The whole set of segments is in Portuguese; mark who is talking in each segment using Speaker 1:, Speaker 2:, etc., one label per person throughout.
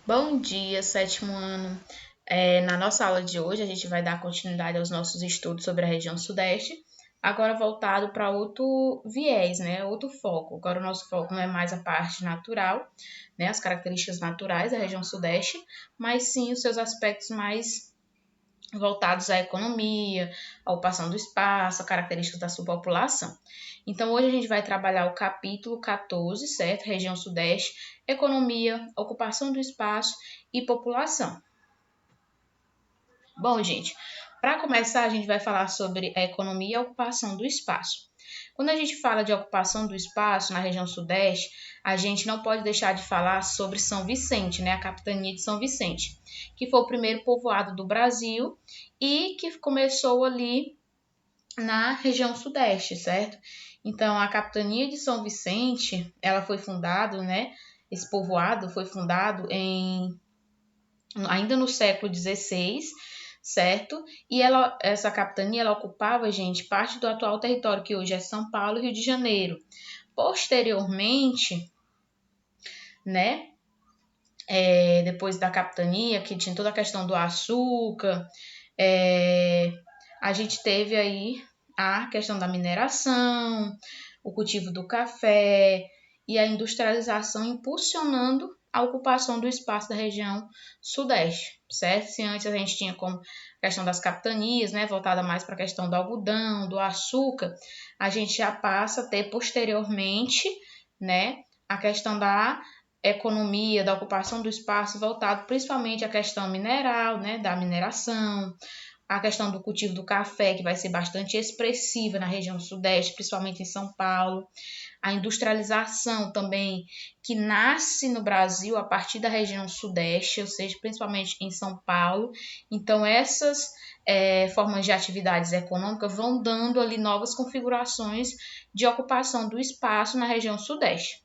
Speaker 1: Bom dia, sétimo ano. Na nossa aula de hoje, a gente vai dar continuidade aos nossos estudos sobre a região Sudeste, agora voltado para outro viés, né? Outro foco. Agora, o nosso foco não é mais a parte natural, né? As características naturais da região Sudeste, mas sim os seus aspectos mais voltados à economia, à ocupação do espaço, características da sua população. Então, hoje a gente vai trabalhar o capítulo 14, certo? Região Sudeste, economia, ocupação do espaço e população. Bom, gente, para começar, a gente vai falar sobre a economia e a ocupação do espaço. Quando a gente fala de ocupação do espaço na região Sudeste, a gente não pode deixar de falar sobre São Vicente, né, a capitania de São Vicente, que foi o primeiro povoado do Brasil e que começou ali na região Sudeste, certo? Então, a capitania de São Vicente, ela foi fundada, né, esse povoado foi fundado ainda no século XVI, certo? E essa capitania, ela ocupava, gente, parte do atual território que hoje é São Paulo e Rio de Janeiro. Posteriormente, né, depois da capitania, que tinha toda a questão do açúcar, a gente teve aí a questão da mineração, o cultivo do café e a industrialização impulsionando a ocupação do espaço da região sudeste, certo? Se antes a gente tinha como questão das capitanias, né, voltada mais para a questão do algodão, do açúcar, a gente já passa a ter posteriormente, né, a questão da economia, da ocupação do espaço voltado principalmente à questão mineral, né, da mineração, a questão do cultivo do café, que vai ser bastante expressiva na região sudeste, principalmente em São Paulo, a industrialização também, que nasce no Brasil a partir da região sudeste, ou seja, principalmente em São Paulo. Então, essas formas de atividades econômicas vão dando ali novas configurações de ocupação do espaço na região sudeste,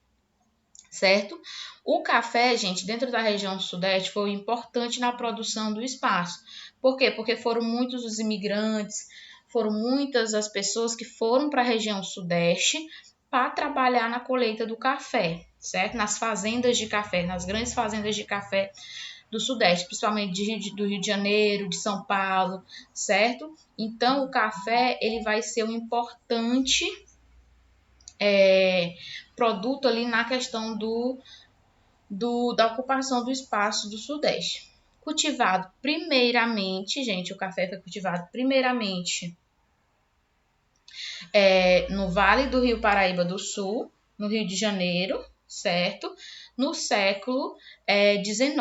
Speaker 1: certo? O café, gente, dentro da região sudeste foi importante na produção do espaço. Por quê? Porque foram muitos os imigrantes, foram muitas as pessoas que foram para a região sudeste para trabalhar na colheita do café, certo? Nas fazendas de café, nas grandes fazendas de café do sudeste, principalmente do Rio de Janeiro, de São Paulo, certo? Então, o café ele vai ser um importante produto ali na questão da ocupação do espaço do Sudeste. Cultivado primeiramente, gente, o café foi cultivado primeiramente no Vale do Rio Paraíba do Sul, no Rio de Janeiro, certo? No século XIX.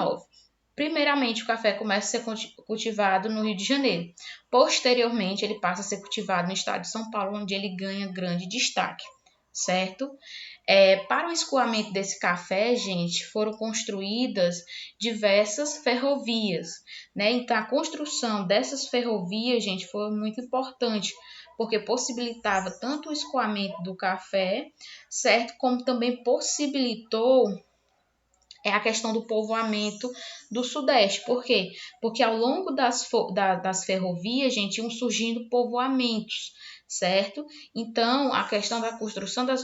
Speaker 1: Primeiramente, o café começa a ser cultivado no Rio de Janeiro. Posteriormente, ele passa a ser cultivado no estado de São Paulo, onde ele ganha grande destaque, certo? Para o escoamento desse café, gente, foram construídas diversas ferrovias, né? Então, a construção dessas ferrovias, gente, foi muito importante, porque possibilitava tanto o escoamento do café, certo? Como também possibilitou a questão do povoamento do Sudeste. Por quê? Porque ao longo das ferrovias, gente, iam surgindo povoamentos, certo? Então, a questão da construção das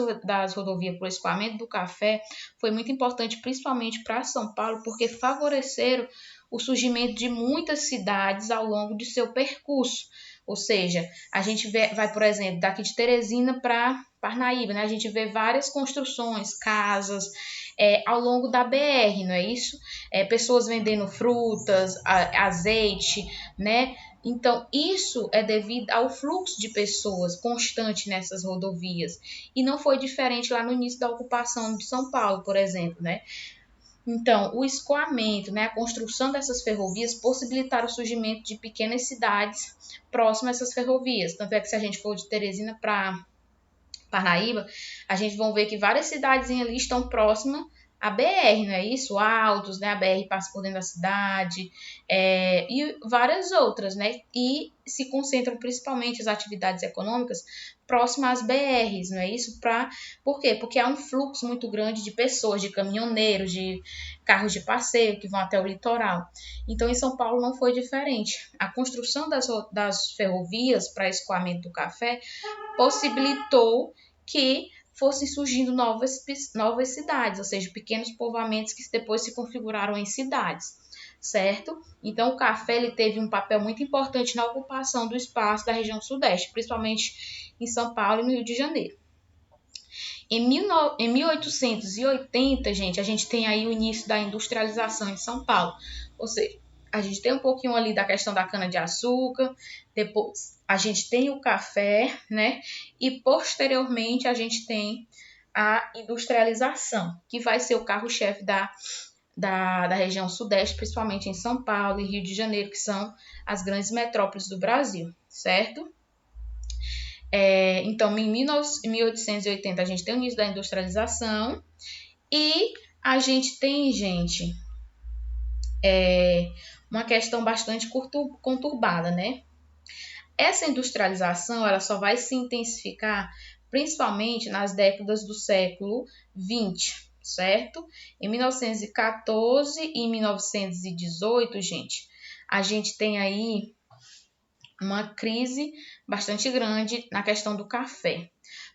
Speaker 1: rodovias para o escoamento do café foi muito importante, principalmente para São Paulo, porque favoreceram o surgimento de muitas cidades ao longo de seu percurso. Ou seja, a gente vai, por exemplo, daqui de Teresina para Parnaíba, né? A gente vê várias construções, casas, ao longo da BR, não é isso? Pessoas vendendo frutas, azeite, né? Então, isso é devido ao fluxo de pessoas constante nessas rodovias. E não foi diferente lá no início da ocupação de São Paulo, por exemplo, né? Então, o escoamento, né, a construção dessas ferrovias possibilitaram o surgimento de pequenas cidades próximas a essas ferrovias. Tanto é que se a gente for de Teresina para Parnaíba, a gente vai ver que várias cidades ali estão próximas à BR, não é isso? Altos, né? A BR passa por dentro da cidade, e várias outras, né? E se concentram principalmente as atividades econômicas próximas às BRs, não é isso? Por quê? Porque há um fluxo muito grande de pessoas, de caminhoneiros, de carros de passeio que vão até o litoral. Então, em São Paulo não foi diferente. A construção das ferrovias para escoamento do café possibilitou que fossem surgindo novas cidades, ou seja, pequenos povoamentos que depois se configuraram em cidades, certo? Então, o café ele teve um papel muito importante na ocupação do espaço da região sudeste, principalmente em São Paulo e no Rio de Janeiro. Em 1880, gente, a gente tem aí o início da industrialização em São Paulo, ou seja, a gente tem um pouquinho ali da questão da cana-de-açúcar, depois a gente tem o café, né? E posteriormente a gente tem a industrialização, que vai ser o carro-chefe da região sudeste, principalmente em São Paulo e Rio de Janeiro, que são as grandes metrópoles do Brasil, certo? Então, em 1880, a gente tem o início da industrialização e a gente tem, gente, uma questão bastante conturbada, né? Essa industrialização ela só vai se intensificar principalmente nas décadas do século XX, certo? Em 1914 e em 1918, gente, a gente tem aí uma crise bastante grande na questão do café.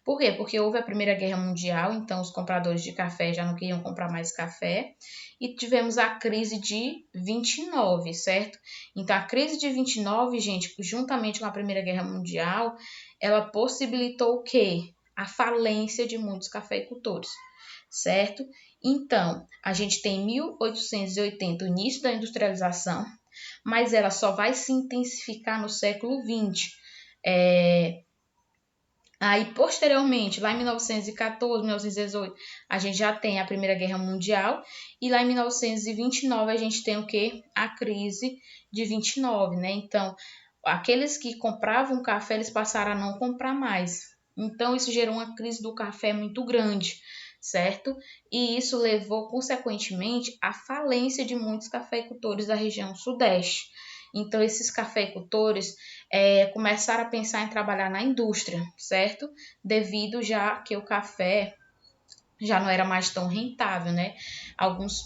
Speaker 1: Por quê? Porque houve a Primeira Guerra Mundial, então os compradores de café já não queriam comprar mais café, e tivemos a crise de 29, certo? Então a crise de 29, gente, juntamente com a Primeira Guerra Mundial, ela possibilitou o quê? A falência de muitos cafeicultores, certo? Então, a gente tem 1880, o início da industrialização, mas ela só vai se intensificar no século XX. Aí, posteriormente, lá em 1914, 1918, a gente já tem a Primeira Guerra Mundial, e lá em 1929 a gente tem o quê? A crise de 29, né? Então, aqueles que compravam café, eles passaram a não comprar mais. Então, isso gerou uma crise do café muito grande, certo? E isso levou, consequentemente, à falência de muitos cafeicultores da região sudeste. Então, esses cafeicultores começaram a pensar em trabalhar na indústria, certo? Devido já que o café já não era mais tão rentável, né?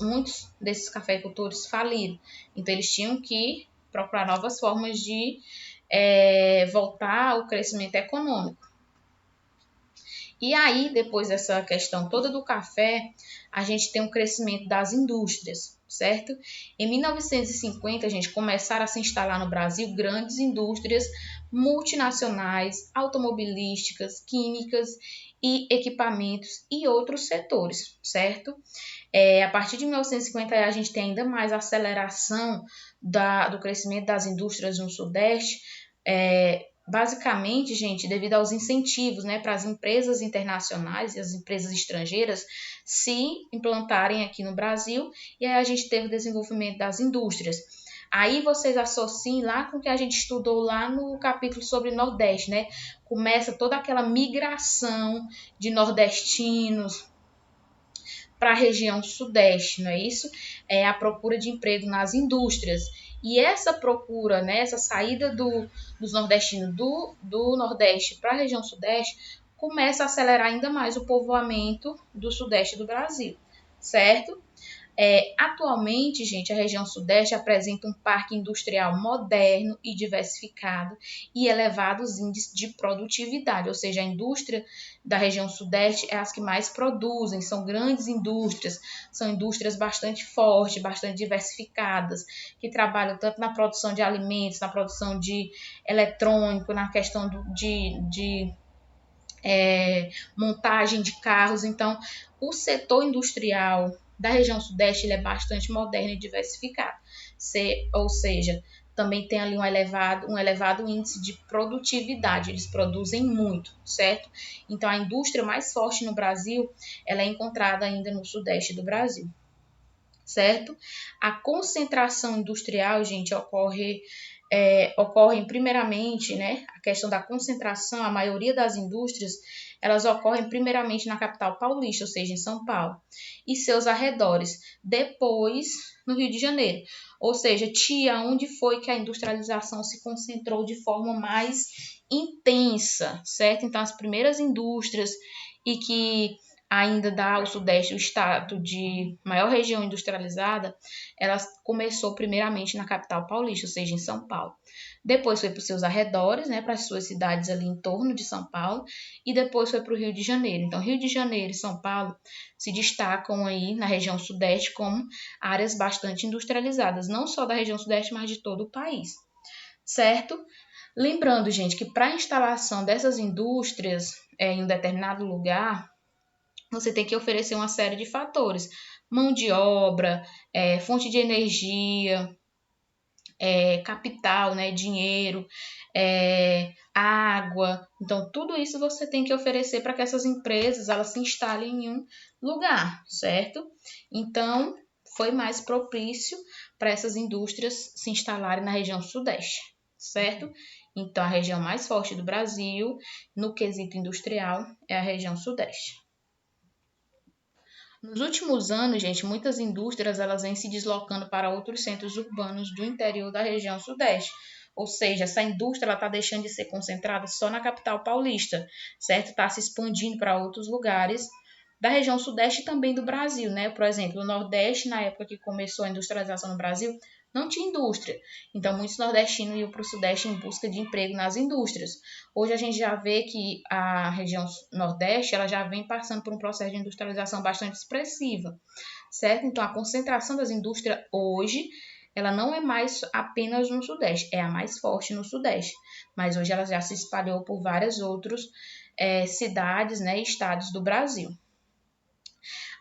Speaker 1: Muitos desses cafeicultores faliram. Então, eles tinham que procurar novas formas de voltar ao crescimento econômico. E aí, depois dessa questão toda do café, a gente tem um crescimento das indústrias, certo? Em 1950, a gente começaram a se instalar no Brasil grandes indústrias multinacionais, automobilísticas, químicas e equipamentos e outros setores, certo? A partir de 1950, a gente tem ainda mais aceleração do crescimento das indústrias no Sudeste, basicamente, gente, devido aos incentivos, né, para as empresas internacionais e as empresas estrangeiras se implantarem aqui no Brasil, e aí a gente teve o desenvolvimento das indústrias. Aí vocês associem lá com o que a gente estudou lá no capítulo sobre Nordeste, né? Começa toda aquela migração de nordestinos para a região Sudeste, não é isso? A procura de emprego nas indústrias. E essa procura, né, essa saída dos nordestinos do Nordeste para a região Sudeste, começa a acelerar ainda mais o povoamento do Sudeste do Brasil, certo? Atualmente, gente, a região Sudeste apresenta um parque industrial moderno e diversificado e elevados índices de produtividade, ou seja, a indústria da região Sudeste é as que mais produzem, são grandes indústrias, são indústrias bastante fortes, bastante diversificadas, que trabalham tanto na produção de alimentos, na produção de eletrônico, na questão de montagem de carros. Então, o setor industrial da região Sudeste ele é bastante moderno e diversificado, ou seja, também tem ali um elevado índice de produtividade, eles produzem muito, certo? Então, a indústria mais forte no Brasil, ela é encontrada ainda no Sudeste do Brasil, certo? A concentração industrial, gente, ocorre primeiramente, né, a questão da concentração, a maioria das indústrias, elas ocorrem primeiramente na capital paulista, ou seja, em São Paulo, e seus arredores, depois no Rio de Janeiro, ou seja, onde foi que a industrialização se concentrou de forma mais intensa, certo? Então, as primeiras indústrias e que ainda dá ao Sudeste o status de maior região industrializada, ela começou primeiramente na capital paulista, ou seja, em São Paulo. Depois foi para os seus arredores, né, para as suas cidades ali em torno de São Paulo, e depois foi para o Rio de Janeiro. Então, Rio de Janeiro e São Paulo se destacam aí na região Sudeste como áreas bastante industrializadas, não só da região Sudeste, mas de todo o país, certo? Lembrando, gente, que para a instalação dessas indústrias em um determinado lugar, você tem que oferecer uma série de fatores: mão de obra, fonte de energia, capital, né, dinheiro, água. Então, tudo isso você tem que oferecer para que essas empresas elas se instalem em um lugar, certo? Então, foi mais propício para essas indústrias se instalarem na região Sudeste, certo? Então, a região mais forte do Brasil, no quesito industrial, é a região Sudeste. Nos últimos anos, gente, muitas indústrias elas vêm se deslocando para outros centros urbanos do interior da região Sudeste. Ou seja, essa indústria está deixando de ser concentrada só na capital paulista, certo? Está se expandindo para outros lugares da região Sudeste e também do Brasil, né? Por exemplo, o Nordeste, na época que começou a industrialização no Brasil, não tinha indústria. Então, muitos nordestinos iam para o Sudeste em busca de emprego nas indústrias. Hoje a gente já vê que a região Nordeste ela já vem passando por um processo de industrialização bastante expressiva, certo? Então, a concentração das indústrias hoje, ela não é mais apenas no Sudeste, é a mais forte no Sudeste. Mas hoje ela já se espalhou por várias outras cidades, né, e estados do Brasil.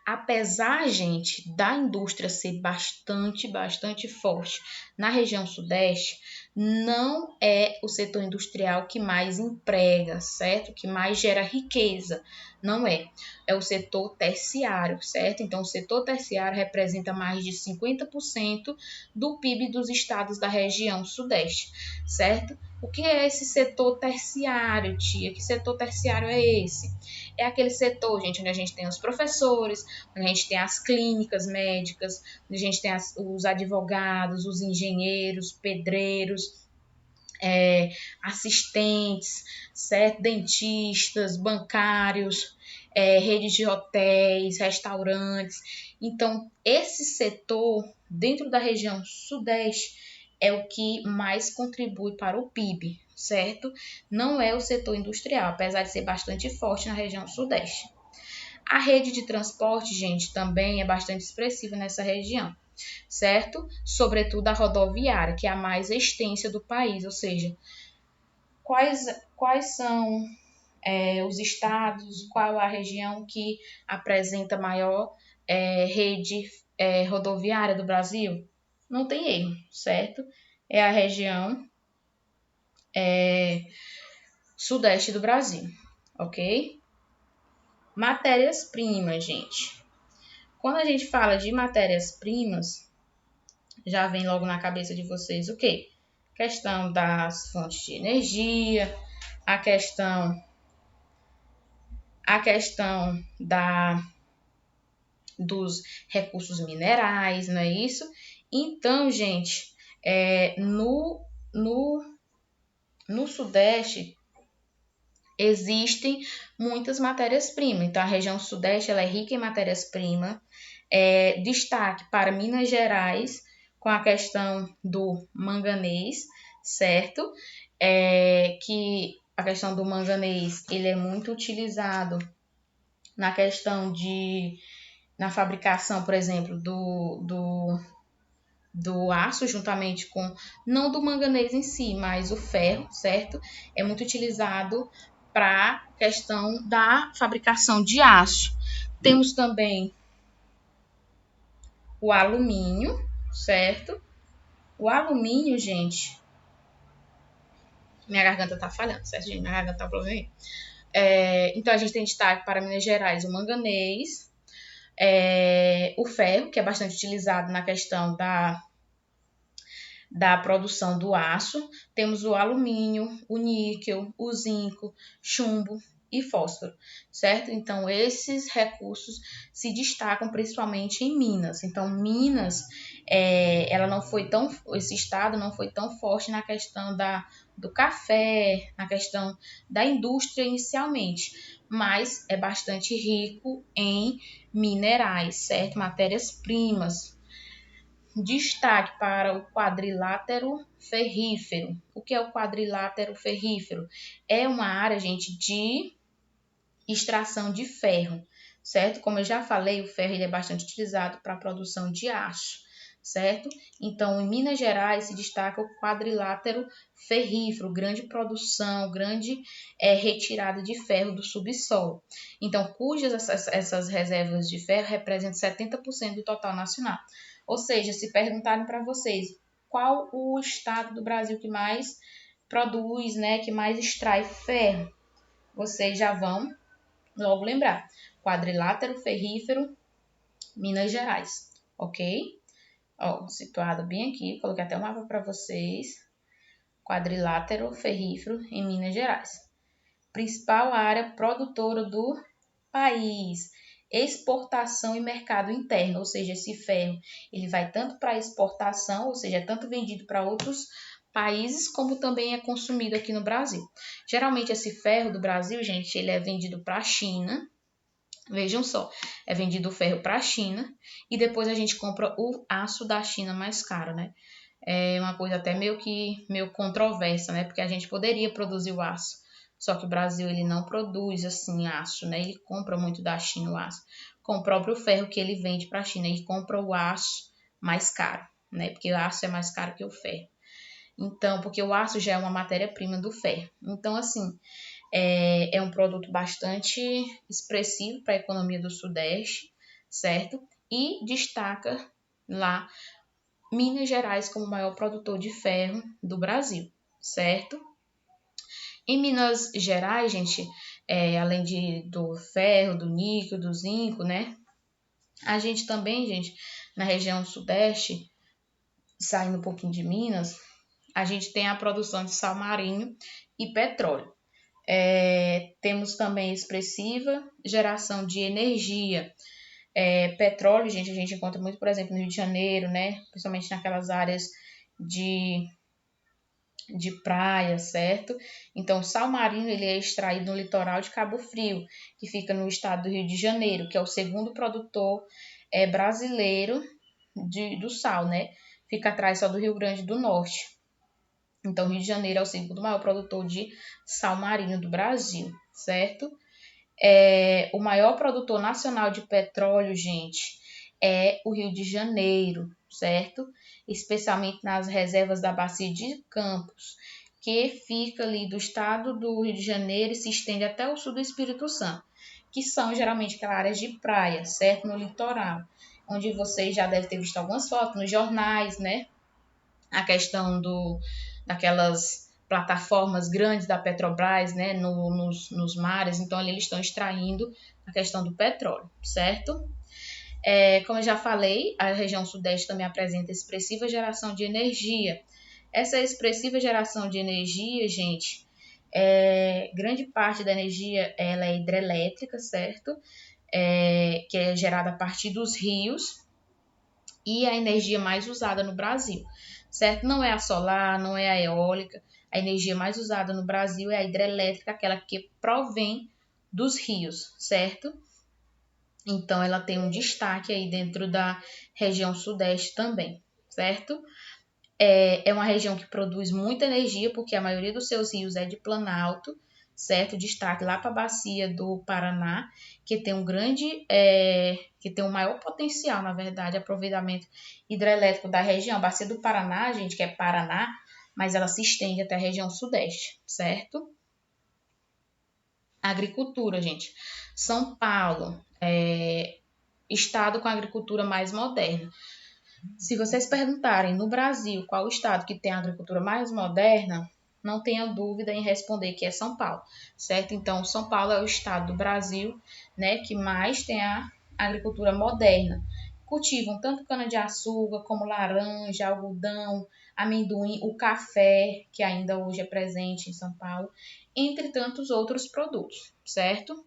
Speaker 1: Apesar, gente, da indústria ser bastante forte na região Sudeste, não é o setor industrial que mais emprega, certo? Que mais gera riqueza, não é. É o setor terciário, certo? Então, o setor terciário representa mais de 50% do PIB dos estados da região Sudeste, certo? O que é esse setor terciário, tia? Que setor terciário é esse? É aquele setor, gente, onde a gente tem os professores, onde a gente tem as clínicas médicas, onde a gente tem os advogados, os engenheiros, pedreiros, assistentes, certo? Dentistas, bancários, redes de hotéis, restaurantes. Então, esse setor, dentro da região Sudeste, é o que mais contribui para o PIB, certo? Não é o setor industrial, apesar de ser bastante forte na região Sudeste. A rede de transporte, gente, também é bastante expressiva nessa região, certo? Sobretudo a rodoviária, que é a mais extensa do país, ou seja, quais são os estados, qual a região que apresenta maior rede rodoviária do Brasil? Não tem erro, certo? É a região sudeste do Brasil, ok? Matérias-primas, gente. Quando a gente fala de matérias-primas, já vem logo na cabeça de vocês o quê? Questão das fontes de energia, a questão dos recursos minerais, não é isso? Então, gente, no Sudeste existem muitas matérias-primas. Então, a região Sudeste ela é rica em matérias-primas. Destaque para Minas Gerais, com a questão do manganês, certo? Que a questão do manganês ele é muito utilizado na questão na fabricação, por exemplo, do aço, juntamente com, não do manganês em si, mas o ferro, certo? É muito utilizado para a questão da fabricação de aço. Temos também o alumínio, certo? O alumínio, gente... Minha garganta tá falhando, certo, gente? Minha garganta tá com problema aí. Então, a gente tem destaque para Minas Gerais o manganês, o ferro, que é bastante utilizado na questão da produção do aço. Temos o alumínio, o níquel, o zinco, chumbo e fósforo, certo? Então, esses recursos se destacam principalmente em Minas. Então, Minas, esse estado não foi tão forte na questão do café, na questão da indústria inicialmente, mas é bastante rico em minerais, certo? Matérias-primas. Destaque para o quadrilátero ferrífero. O que é o quadrilátero ferrífero? É uma área, gente, de extração de ferro, certo? Como eu já falei, o ferro ele é bastante utilizado para a produção de aço, certo? Então, em Minas Gerais se destaca o quadrilátero ferrífero, grande produção, grande retirada de ferro do subsolo. Então, cujas essas reservas de ferro representam 70% do total nacional. Ou seja, se perguntarem para vocês qual o estado do Brasil que mais produz, né, que mais extrai ferro, vocês já vão logo lembrar. Quadrilátero ferrífero, Minas Gerais, ok? Ó, situado bem aqui, coloquei até um mapa para vocês. Quadrilátero ferrífero em Minas Gerais. Principal área produtora do país. Exportação e mercado interno, ou seja, esse ferro ele vai tanto para exportação, ou seja, é tanto vendido para outros países, como também é consumido aqui no Brasil. Geralmente esse ferro do Brasil, gente, ele é vendido para a China. Vejam só, é vendido o ferro para a China e depois a gente compra o aço da China mais caro, né? É uma coisa até meio controversa, né? Porque a gente poderia produzir o aço, só que o Brasil ele não produz assim aço, né? Ele compra muito da China o aço, com o próprio ferro que ele vende para a China e compra o aço mais caro, né? Porque o aço é mais caro que o ferro. Então, porque o aço já é uma matéria-prima do ferro. Então, assim, é um produto bastante expressivo para a economia do Sudeste, certo? E destaca lá Minas Gerais como o maior produtor de ferro do Brasil, certo? Em Minas Gerais, gente, além do ferro, do níquel, do zinco, né? A gente também, gente, na região Sudeste, saindo um pouquinho de Minas, a gente tem a produção de sal marinho e petróleo. Temos também expressiva geração de energia. Petróleo, gente, a gente encontra muito, por exemplo, no Rio de Janeiro, né? Principalmente naquelas áreas de praia, certo? Então, o sal marinho ele é extraído no litoral de Cabo Frio, que fica no estado do Rio de Janeiro, que é o segundo produtor brasileiro do sal, né? Fica atrás só do Rio Grande do Norte. Então, o Rio de Janeiro é o segundo maior produtor de sal marinho do Brasil, certo? O maior produtor nacional de petróleo, gente, é o Rio de Janeiro, certo? Especialmente nas reservas da Bacia de Campos, que fica ali do estado do Rio de Janeiro e se estende até o sul do Espírito Santo, que são geralmente aquelas áreas de praia, certo? No litoral, onde vocês já devem ter visto algumas fotos nos jornais, né? A questão daquelas plataformas grandes da Petrobras, né, nos mares, então ali eles estão extraindo a questão do petróleo, certo? Como eu já falei, a região sudeste também apresenta expressiva geração de energia. Essa expressiva geração de energia, gente, grande parte da energia ela é hidrelétrica, certo? Que é gerada a partir dos rios e a energia mais usada no Brasil, certo? Não é a solar, não é a eólica. A energia mais usada no Brasil é a hidrelétrica, aquela que provém dos rios, certo? Então, ela tem um destaque aí dentro da região sudeste também, certo? É uma região que produz muita energia, porque a maioria dos seus rios é de planalto, certo? Destaque lá para a bacia do Paraná, que tem que tem um maior potencial, na verdade, aproveitamento hidrelétrico da região. A bacia do Paraná, gente, que é Paraná, mas ela se estende até a região sudeste, certo? Agricultura, gente. São Paulo, estado com a agricultura mais moderna. Se vocês perguntarem no Brasil qual o estado que tem a agricultura mais moderna, não tenha dúvida em responder que é São Paulo, certo? Então, São Paulo é o estado do Brasil, né, que mais tem a agricultura moderna. Cultivam tanto cana-de-açúcar como laranja, algodão, amendoim, o café, que ainda hoje é presente em São Paulo, entre tantos outros produtos, certo?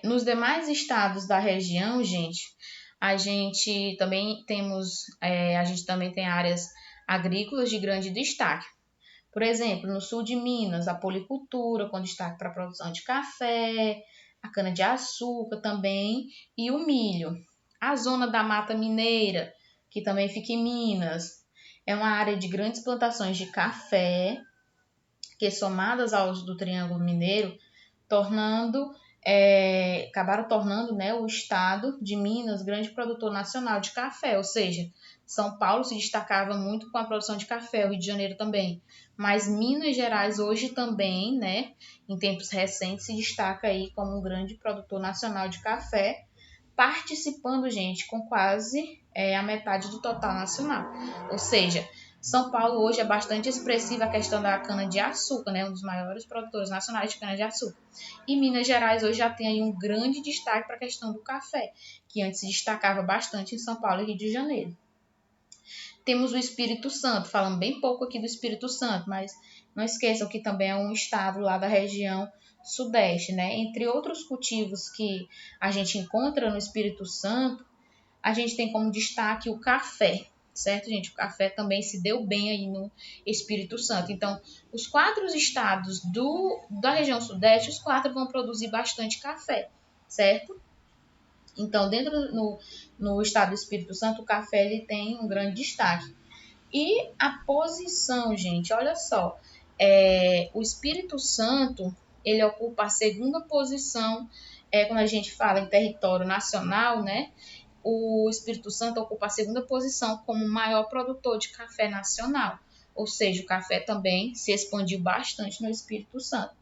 Speaker 1: Nos demais estados da região, gente, a gente também tem áreas agrícolas de grande destaque. Por exemplo, no sul de Minas, a policultura, com destaque para a produção de café, a cana-de-açúcar também e o milho. A zona da Mata Mineira, que também fica em Minas, é uma área de grandes plantações de café, que somadas aos do Triângulo Mineiro, acabaram tornando, né, o estado de Minas grande produtor nacional de café, ou seja, São Paulo se destacava muito com a produção de café, o Rio de Janeiro também, mas Minas Gerais hoje também, né, em tempos recentes, se destaca aí como um grande produtor nacional de café, participando, gente, com quase a metade do total nacional, ou seja, São Paulo hoje é bastante expressiva a questão da cana-de-açúcar, né? Um dos maiores produtores nacionais de cana-de-açúcar. E Minas Gerais hoje já tem aí um grande destaque para a questão do café, que antes se destacava bastante em São Paulo e Rio de Janeiro. Temos o Espírito Santo, falando bem pouco aqui do Espírito Santo, mas não esqueçam que também é um estado lá da região sudeste, né? Entre outros cultivos que a gente encontra no Espírito Santo, a gente tem como destaque o café, certo, gente? O café também se deu bem aí no Espírito Santo. Então, os 4 estados da região sudeste, os 4 vão produzir bastante café, certo? Então, no estado do Espírito Santo, o café ele tem um grande destaque. E a posição, gente, olha só, o Espírito Santo, ele ocupa a segunda posição, quando a gente fala em território nacional, né? O Espírito Santo ocupa a segunda posição como maior produtor de café nacional. Ou seja, o café também se expandiu bastante no Espírito Santo,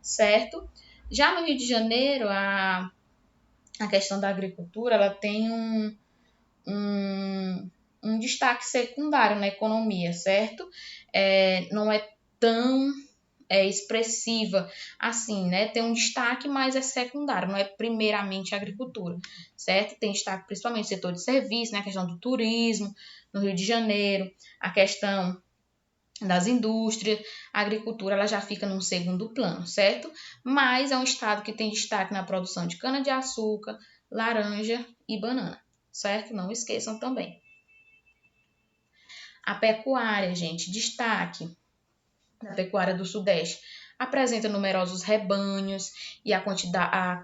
Speaker 1: certo? Já no Rio de Janeiro, a questão da agricultura ela tem um destaque secundário na economia, certo? Não é tão expressiva assim, né? Tem um destaque, mas é secundário, não é primeiramente a agricultura, certo? Tem destaque principalmente no setor de serviços, né? A questão do turismo no Rio de Janeiro, a questão das indústrias, a agricultura ela já fica num segundo plano, certo? Mas é um estado que tem destaque na produção de cana-de-açúcar, laranja e banana, certo? Não esqueçam também. A pecuária, gente, destaque da pecuária do Sudeste. Apresenta numerosos rebanhos e a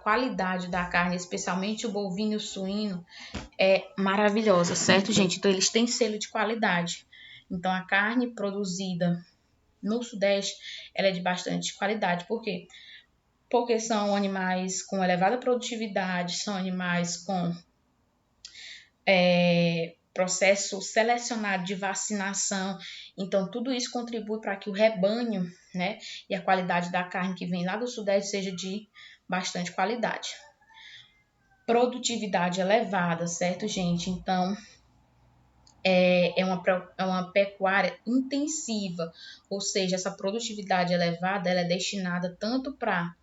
Speaker 1: qualidade da carne, especialmente o bovino e o suíno, é maravilhosa, certo, gente? Então, eles têm selo de qualidade. Então, a carne produzida no Sudeste, ela é de bastante qualidade. Por quê? Porque são animais com elevada produtividade, são animais com processo selecionado de vacinação. Então, tudo isso contribui para que o rebanho, né, e a qualidade da carne que vem lá do Sudeste seja de bastante qualidade. Produtividade elevada, certo, gente? Então, é uma pecuária intensiva, ou seja, essa produtividade elevada ela é destinada tanto para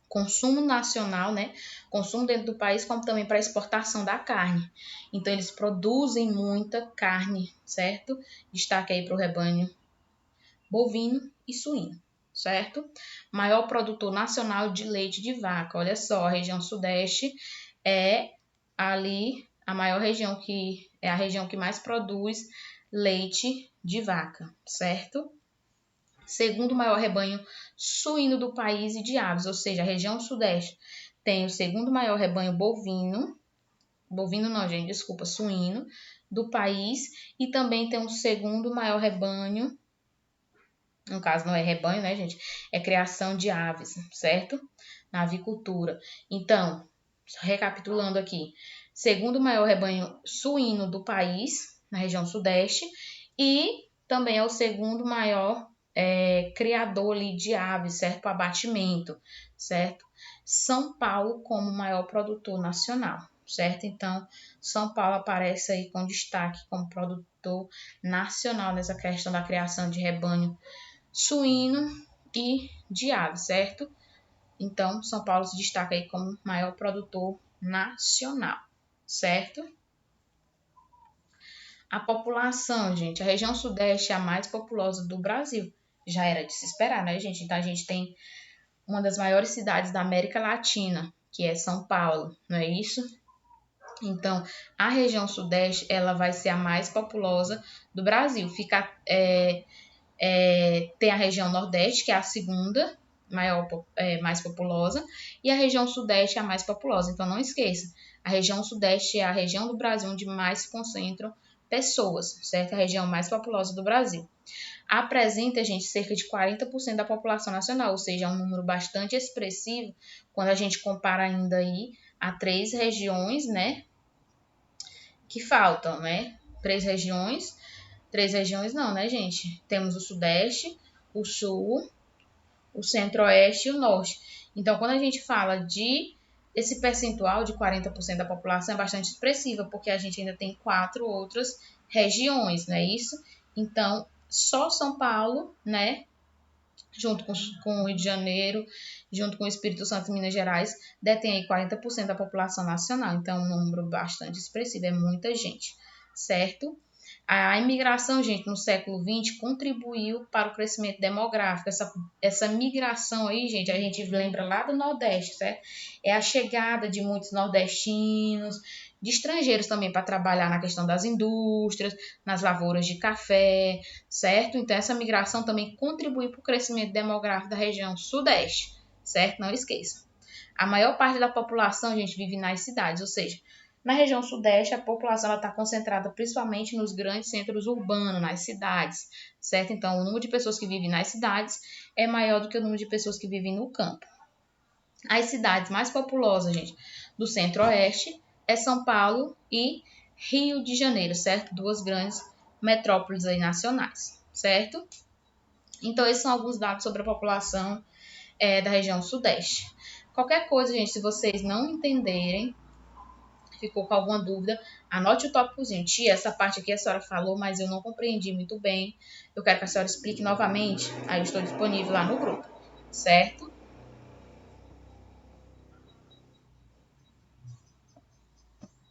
Speaker 1: consumo nacional, né? Consumo dentro do país, como também para exportação da carne. Então, eles produzem muita carne, certo? Destaque aí para o rebanho bovino e suíno, certo? Maior produtor nacional de leite de vaca. Olha só, a região sudeste é ali a maior região que é a região que mais produz leite de vaca, certo? Segundo maior rebanho suíno do país e de aves, ou seja, a região sudeste tem o segundo maior rebanho suíno do país e também tem o segundo maior rebanho, no caso não é rebanho, né, gente? É criação de aves, certo? Na avicultura. Então, recapitulando aqui, segundo maior rebanho suíno do país, na região sudeste, e também é o segundo maior criador ali de aves, certo? Para abatimento, certo? São Paulo como maior produtor nacional, certo? Então, São Paulo aparece aí com destaque como produtor nacional nessa questão da criação de rebanho suíno e de aves, certo? Então, São Paulo se destaca aí como maior produtor nacional, certo? A população, gente, a região sudeste é a mais populosa do Brasil. Já era de se esperar, né, gente? Então, a gente tem uma das maiores cidades da América Latina, que é São Paulo, não é isso? Então, a região sudeste, ela vai ser a mais populosa do Brasil. Fica Tem a região Nordeste, que é a segunda mais populosa, e a região Sudeste é a mais populosa. Então, não esqueça, a região Sudeste é a região do Brasil onde mais se concentram pessoas, certo? A região mais populosa do Brasil. Apresenta, gente, cerca de 40% da população nacional, ou seja, é um número bastante expressivo quando a gente compara ainda aí a 3 regiões, né, que faltam, né? 3 regiões não, né, gente? Temos o Sudeste, o Sul, o Centro-Oeste e o Norte. Então, quando a gente fala de esse percentual de 40% da população é bastante expressiva, porque a gente ainda tem 4 outras regiões, não é isso? Então, só São Paulo, né, junto com o Rio de Janeiro, junto com o Espírito Santo e Minas Gerais, detém aí 40% da população nacional. Então, é um número bastante expressivo, é muita gente, certo? A imigração, gente, no século XX contribuiu para o crescimento demográfico. Essa migração aí, gente, a gente lembra lá do Nordeste, certo? É a chegada de muitos nordestinos, de estrangeiros também para trabalhar na questão das indústrias, nas lavouras de café, certo? Então, essa migração também contribui para o crescimento demográfico da região Sudeste, certo? Não esqueça. A maior parte da população, gente, vive nas cidades, ou seja, na região Sudeste, a população está concentrada principalmente nos grandes centros urbanos, nas cidades, certo? Então, o número de pessoas que vivem nas cidades é maior do que o número de pessoas que vivem no campo. As cidades mais populosas, gente, do Centro-Oeste é São Paulo e Rio de Janeiro, certo? 2 grandes metrópoles aí nacionais, certo? Então, esses são alguns dados sobre a população da região Sudeste. Qualquer coisa, gente, se vocês não entenderem, ficou com alguma dúvida, anote o tópicozinho. Tia, essa parte aqui a senhora falou, mas eu não compreendi muito bem. Eu quero que a senhora explique novamente. Aí eu estou disponível lá no grupo, certo?